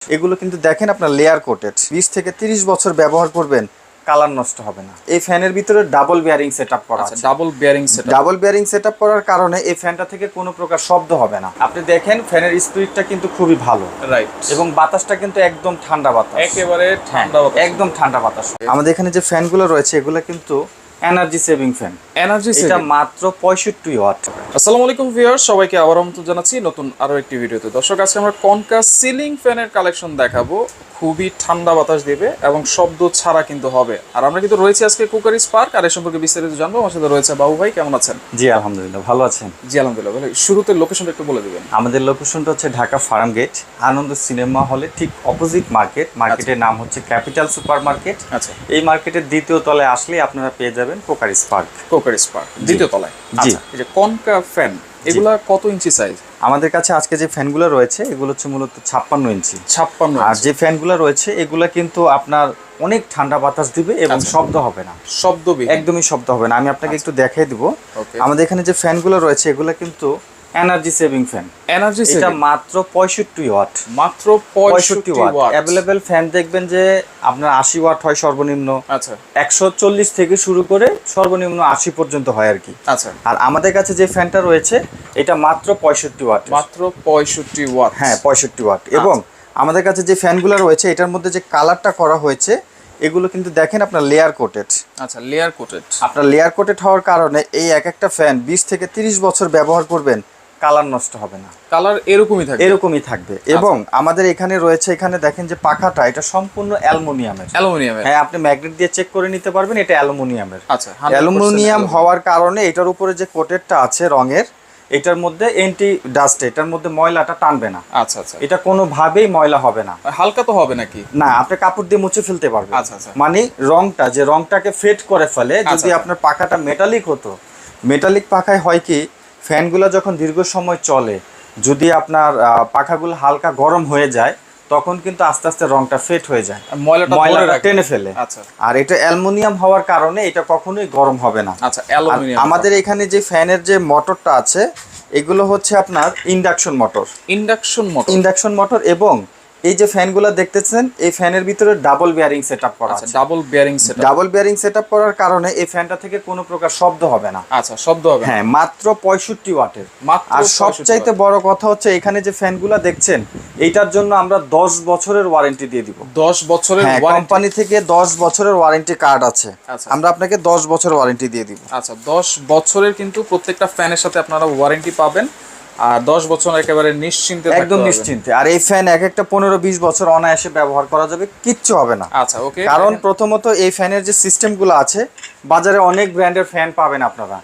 এগুলো কিন্তু দেখেন আপনার লেয়ার কোটেড 20 থেকে 30 বছর ব্যবহার করবেন, কালার নষ্ট হবে না। এই ফ্যানের ভিতরে ডাবল বেয়ারিং সেটআপ করা আছে। ডাবল বেয়ারিং সেটআপ করার কারণে এই ফ্যানটা থেকে কোনো প্রকার শব্দ হবে না। আপনি দেখেন ফ্যানের স্পিডটা কিন্তু খুবই ভালো, রাইট, এবং বাতাসটা কিন্তু একদম ঠান্ডা বাতাস, একেবারে ঠান্ডা বাতাস, একদম ঠান্ডা বাতাস। আমাদের এখানে যে ফ্যানগুলো রয়েছে এগুলো কিন্তু এনার্জি সেভিং ফ্যান। এটা মাত্র 65 ওয়াট। আসসালামু আলাইকুম ভিউয়ার্স, সবাইকে আবার আমন্ত্রণ জানাচ্ছি নতুন আরো একটি ভিডিওতে। দর্শক, আজকে আমরা কনকা সিলিং ফ্যানের কালেকশন দেখাবো। খুবই ঠান্ডা বাতাস দেবে এবং শব্দ ছাড়া কিন্তু হবে। আর আমরা কিন্তু রয়েছে আজকে ক্রকারিজ পার্ক, আর এই সম্পর্কে বিস্তারিত জানবো। আমার সাথে রয়েছে বাবু ভাই। কেমন আছেন? জি আলহামদুলিল্লাহ, ভালো আছেন? জি আলহামদুলিল্লাহ ভালো। শুরুতে লোকেশনটা একটু বলে দিবেন। আমাদের লোকেশনটা হচ্ছে ঢাকা ফার্মগেট আনন্দ সিনেমা হলে ঠিক অপোজিট মার্কেটের নাম হচ্ছে ক্যাপিটাল সুপার মার্কেট। আচ্ছা, এই মার্কেটের দ্বিতীয় তলায় আসলে আপনারা পেয়ে যাবেন ক্রকারিজ পার্ক। দ্বিতীয় তলায়। জি, এই যে কনকা ফ্যান, এগুলা কত ইঞ্চি সাইজ? আমাদের কাছে আজকে যে ফ্যানগুলো রয়েছে এগুলো হচ্ছে মূলত 56 ইঞ্চি। 56। আর যে ফ্যানগুলো রয়েছে এগুলো কিন্তু আপনার অনেক ঠান্ডা বাতাস দিবে এবং শব্দ হবে না, একদমই শব্দ হবে না। আমি আপনাকে একটু দেখাই দিব। আমাদের এখানে যে ফ্যানগুলো রয়েছে এগুলো কিন্তু এনার্জি সেভিং ফ্যান। এটা মাত্র 65 ওয়াট। মাত্র 65 ওয়াট। अवेलेबल ফ্যান দেখবেন যে আপনার 80 ওয়াট হয় সর্বনিম্ন। আচ্ছা, 140 থেকে শুরু করে সর্বনিম্ন 80 পর্যন্ত হয় আর কি। আচ্ছা, আর আমাদের কাছে যে ফ্যানটা রয়েছে এটা মাত্র 65 ওয়াট। মাত্র 65 ওয়াট। হ্যাঁ, 65 ওয়াট। এবং আমাদের কাছে যে ফ্যানগুলো রয়েছে এটার মধ্যে যে কালারটা করা হয়েছে এগুলো কিন্তু দেখেন আপনার লেয়ার কোটেড। আচ্ছা, লেয়ার কোটেড। আপনার লেয়ার কোটেড হওয়ার কারণে এই একটা ফ্যান 20 থেকে 30 বছর ব্যবহার করবেন, কালার নষ্ট হবে না। কালার এরকমই থাকবে। এবং আমাদের এখানে রয়েছে, এখানে দেখেন যে পাখাটা এটা সম্পূর্ণ অ্যালুমিনিয়ামের। হ্যাঁ, আপনি ম্যাগনেট দিয়ে চেক করে নিতে পারবেন, এটা অ্যালুমিনিয়ামের। আচ্ছা, অ্যালুমিনিয়াম হওয়ার কারণে এটার উপরে যে কোটেডটা আছে রঙের, এটার মধ্যে এন্টি ডাস্ট, এটার মধ্যে ময়লাটা টানবে না। আচ্ছা আচ্ছা, এটা কোনোভাবেই ময়লা হবে না। হালকা তো হবে নাকি? না, আপনি কাপড় দিয়ে মুছে ফেলতে পারবেন। আচ্ছা আচ্ছা, মানে রংটাকে ফেড করে ফেলে। যদি আপনার পাখাটা মেটালিক হতো, মেটালিক পাখায় হয় কি, ফ্যানগুলো যখন দীর্ঘ সময় চলে, যদি আপনার পাখাগুলো হালকা গরম হয়ে যায় তখন কিন্তু আস্তে আস্তে রংটা ফেড হয়ে যায়, ময়লাটা টেনে ফেলে। আচ্ছা, আর এটা অ্যালুমিনিয়াম হওয়ার কারণে এটা কখনোই গরম হবে না। আচ্ছা, অ্যালুমিনিয়াম। আমাদের এখানে যে ফ্যানের যে মোটরটা আছে এগুলো হচ্ছে আপনার ইন্ডাকশন মোটর। এবং এই যে ফ্যানগুলো দেখতেছেন এই ফ্যানের ভিতরে ডাবল বেয়ারিং সেটআপ করা আছে। ডাবল বেয়ারিং সেটআপ করার কারণে এই ফ্যানটা থেকে কোনো প্রকার শব্দ হবে না। আচ্ছা, শব্দ হবে। হ্যাঁ, মাত্র 65 ওয়াটের। আর সবচাইতে বড় কথা হচ্ছে এখানে যে ফ্যানগুলো দেখছেন এইটার জন্য আমরা 10 বছরের ওয়ারেন্টি দিয়ে দিব। 10 বছরের ওয়ারেন্টি, কোম্পানি থেকে 10 বছরের ওয়ারেন্টি কার্ড আছে। আমরা আপনাকে 10 বছরের ওয়ারেন্টি দিয়ে দিব। আচ্ছা, 10 বছরের কিন্তু প্রত্যেকটা ফ্যানের সাথে আপনারা ওয়ারেন্টি পাবেন। আর 10 বছর একেবারে নিশ্চিন্তে, একদম নিশ্চিন্তে। আর এই ফ্যান একটা 15-20 বছর অনায়াসে ব্যবহার করা যাবে, কিচ্ছু হবে না। আচ্ছা, ওকে। কারণ প্রথমত এই ফ্যানের যে সিস্টেমগুলো আছে, বাজারে অনেক ব্র্যান্ডের ফ্যান পাবেন আপনারা,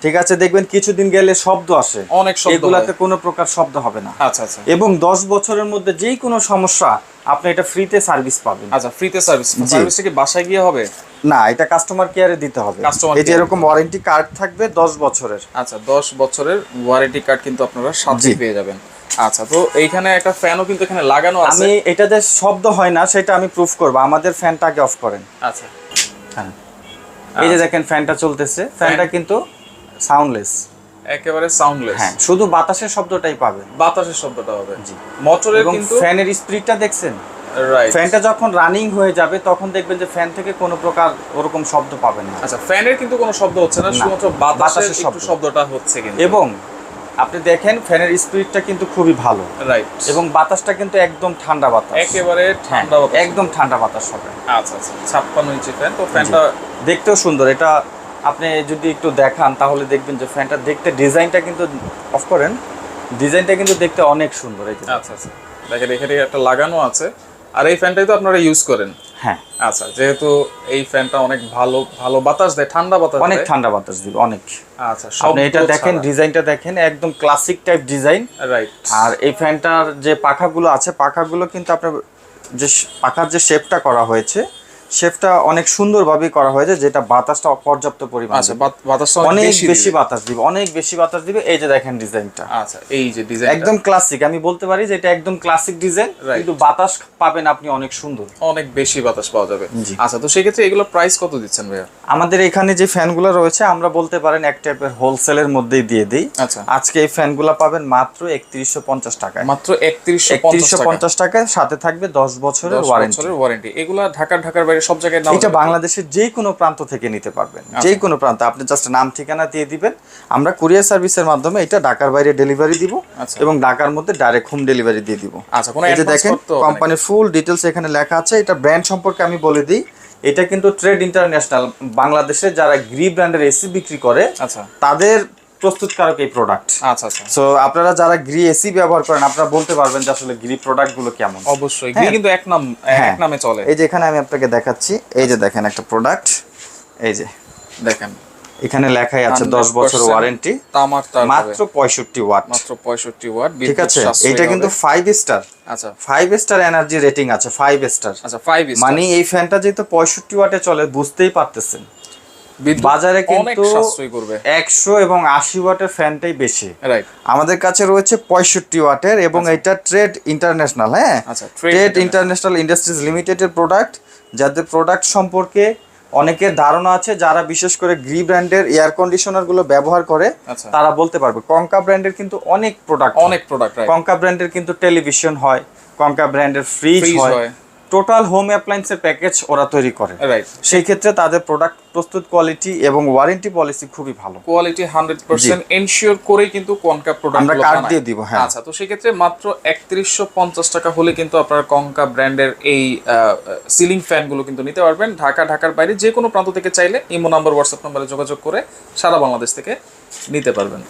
ঠিক আছে? দেখবেন কিছুদিন গেলে শব্দ আসে, অনেক শব্দ, এগুলাতে কোনো প্রকার শব্দ হবে না। আচ্ছা আচ্ছা। এবং 10 বছরের মধ্যে যেই কোনো সমস্যা আপনি এটা ফ্রিতে সার্ভিস পাবেন। আচ্ছা, ফ্রিতে সার্ভিসটা কি বাসায় গিয়ে হবে? না, এটা কাস্টমার কেয়ারে দিতে হবে। এই যে এরকম ওয়ারেন্টি কার্ড থাকবে 10 বছরের। আচ্ছা, 10 বছরের ওয়ারেন্টি কার্ড কিন্তু আপনারা সাথে পেয়ে যাবেন। আচ্ছা, তো এইখানে একটা ফ্যানও কিন্তু এখানে লাগানো আছে। আমি এটা যে শব্দ হয় না সেটা আমি প্রুফ করব। আমাদের ফ্যানটা আগে অফ করেন। আচ্ছা, হ্যাঁ, এই যে দেখেন ফ্যানটা চলতেছে, ফ্যানটা কিন্তু সাউন্ডলেস, একেবারে সাউন্ডলেস। হ্যাঁ, শুধু বাতাসের শব্দটাই পাবেন। বাতাসের শব্দটা হবে। জি, মোটরের কিন্তু ফ্যানের স্পিডটা দেখছেন? রাইট। ফ্যানটা যখন রানিং হয়ে যাবে তখন দেখবেন যে ফ্যান থেকে কোনো প্রকার ওরকম শব্দ পাবেন না। আচ্ছা, ফ্যানের কিন্তু কোনো শব্দ হচ্ছে না, শুধুমাত্র বাতাসের একটু শব্দটা হচ্ছে কিন্তু। এবং আপনি দেখেন ফ্যানের স্পিডটা কিন্তু খুবই ভালো, রাইট, এবং বাতাসটা কিন্তু একদম ঠান্ডা বাতাস, একেবারে ঠান্ডা বাতাস, একদম ঠান্ডা বাতাস হবে। আচ্ছা আচ্ছা, 56 ইঞ্চি ফ্যান। তো ফ্যানটা দেখতেও সুন্দর। এটা আপনি যদি একটু দেখান তাহলে দেখবেন যে ফ্যানটা দেখতে, ডিজাইনটা কিন্তু অফ করেন, ডিজাইনটা কিন্তু দেখতে অনেক সুন্দর। এই যে আচ্ছা আচ্ছা, দেখেন এখানে একটা লাগানো আছে। আর এই ফ্যানটাই তো আপনারা ইউজ করেন? হ্যাঁ। আচ্ছা, যেহেতু এই ফ্যানটা অনেক ভালো বাতাস দেয়, ঠান্ডা বাতাস, অনেক ঠান্ডা বাতাস দিবে অনেক। আচ্ছা, আপনি এটা দেখেন, ডিজাইনটা দেখেন, একদম ক্লাসিক টাইপ ডিজাইন। রাইট। আর এই ফ্যানটার যে পাখাগুলো আছে, পাখাগুলো কিন্তু আপনার যে পাখার যে শেপটা করা হয়েছে শেপটা অনেক সুন্দরভাবে করা হয়েছে, যেটা বাতাসটা পর্যাপ্ত পরিমাণ। আচ্ছা, বাতাসটা অনেক বেশি বাতাস দিবে, অনেক বেশি বাতাস দিবে। এই যে দেখেন ডিজাইনটা, আচ্ছা এই যে ডিজাইন একদম ক্লাসিক। আমি বলতে পারি যে এটা একদম ক্লাসিক ডিজাইন, কিন্তু বাতাস পাবেন আপনি অনেক সুন্দর, অনেক বেশি বাতাস পাওয়া যাবে। আচ্ছা, তো সেই ক্ষেত্রে এগুলো প্রাইস কত দিচ্ছেন ভাইয়া? আমাদের এখানে যে ফ্যানগুলো রয়েছে আমরা বলতে পারেন এক টাইপের হোলসেলের মধ্যেই দিয়ে দিই। আচ্ছা, আজকে এই ফ্যানগুলো পাবেন মাত্র 3150 টাকায়। মাত্র 3150 টাকায়, সাথে থাকবে 10 বছরের ওয়ারেন্টি। এগুলা ঢাকার বাইরে সব জায়গায় এটা বাংলাদেশের যে কোনো প্রান্ত থেকে নিতে পারবেন, যে কোনো প্রান্ত। আপনি জাস্ট নাম ঠিকানা দিয়ে দিবেন, আমরা কুরিয়ার সার্ভিসের মাধ্যমে এটা ঢাকার বাইরে ডেলিভারি দিব এবং ঢাকার মধ্যে ডাইরেক্ট হোম ডেলিভারি দিয়ে দিব। আচ্ছা, কোনো এই যে দেখেন কোম্পানির ফুল ডিটেইলস এখানে লেখা আছে। এটা ব্র্যান্ড সম্পর্কে আমি বলে দিই, এটা কিন্তু ট্রেড ইন্টারন্যাশনাল, বাংলাদেশে যারা গ্রি ব্র্যান্ডের এসি বিক্রি করে তাদের প্রস্তুতকারক এই প্রোডাক্ট। আচ্ছা আচ্ছা, সো আপনারা যারা গ্রি এসি ব্যবহার করেন আপনারা বলতে পারবেন যে আসলে গ্রি প্রোডাক্ট গুলো কেমন। অবশ্যই গ্রি কিন্তু এক নামে চলে। এই যে এখানে আমি আপনাকে দেখাচ্ছি, এই যে দেখেন একটা প্রোডাক্ট, এই যে দেখেন এখানে লেখাই আছে 10 বছর ওয়ারেন্টি, তামার তার, মাত্র 65 ওয়াট, মাত্র 65 ওয়াট। ঠিক আছে, এটা কিন্তু 5 স্টার। আচ্ছা, 5 স্টার এনার্জি রেটিং আছে, 5 স্টার। আচ্ছা, 5 স্টার মানে এই ফ্যানটা যেহেতু 65 ওয়াটে চলে, বুঝতেই পারতেছেন বাজারে কিন্তু 100 এবং 80 ওয়াটের ফ্যানটাই বেশি। রাইট, আমাদের কাছে রয়েছে 65 ওয়াটের এবং এটা ট্রেড ইন্টারন্যাশনাল। হ্যাঁ, ট্রেড ইন্টারন্যাশনাল ইন্ডাস্ট্রিজ লিমিটেডের প্রোডাক্ট, যাদের প্রোডাক্ট সম্পর্কে অনেকের ধারণা আছে, যারা বিশেষ করে গ্রি ব্র্যান্ডের এয়ার কন্ডিশনার গুলো ব্যবহার করে তারা বলতে পারবে। কঙ্কা ব্র্যান্ডের কিন্তু অনেক প্রোডাক্ট, কঙ্কা ব্র্যান্ডের কিন্তু টেলিভিশন হয়, কঙ্কা ব্র্যান্ডের ফ্রিজ হয়, টোটাল হোম অ্যাপ্লায়েন্সের প্যাকেজ ওরা তৈরি করে। রাইট, সেই ক্ষেত্রে তাদের প্রোডাক্ট প্রস্তুত কোয়ালিটি এবং ওয়ারেন্টি পলিসি খুবই ভালো, কোয়ালিটি 100% এনশিওর করেই কিন্তু কনকা প্রোডাক্ট আমরা কার্ড দিয়ে দিব। হ্যাঁ, আচ্ছা, তো সেই ক্ষেত্রে মাত্র 3150 টাকা হলে কিন্তু আপনারা কনকা ব্র্যান্ডের এই সিলিং ফ্যান গুলো কিন্তু নিতে পারবেন। ঢাকার বাইরে যে কোনো প্রান্ত থেকে চাইলে ইমো নাম্বার, হোয়াটসঅ্যাপ নাম্বারে যোগাযোগ করে সারা বাংলাদেশ থেকে নিতে পারবেন।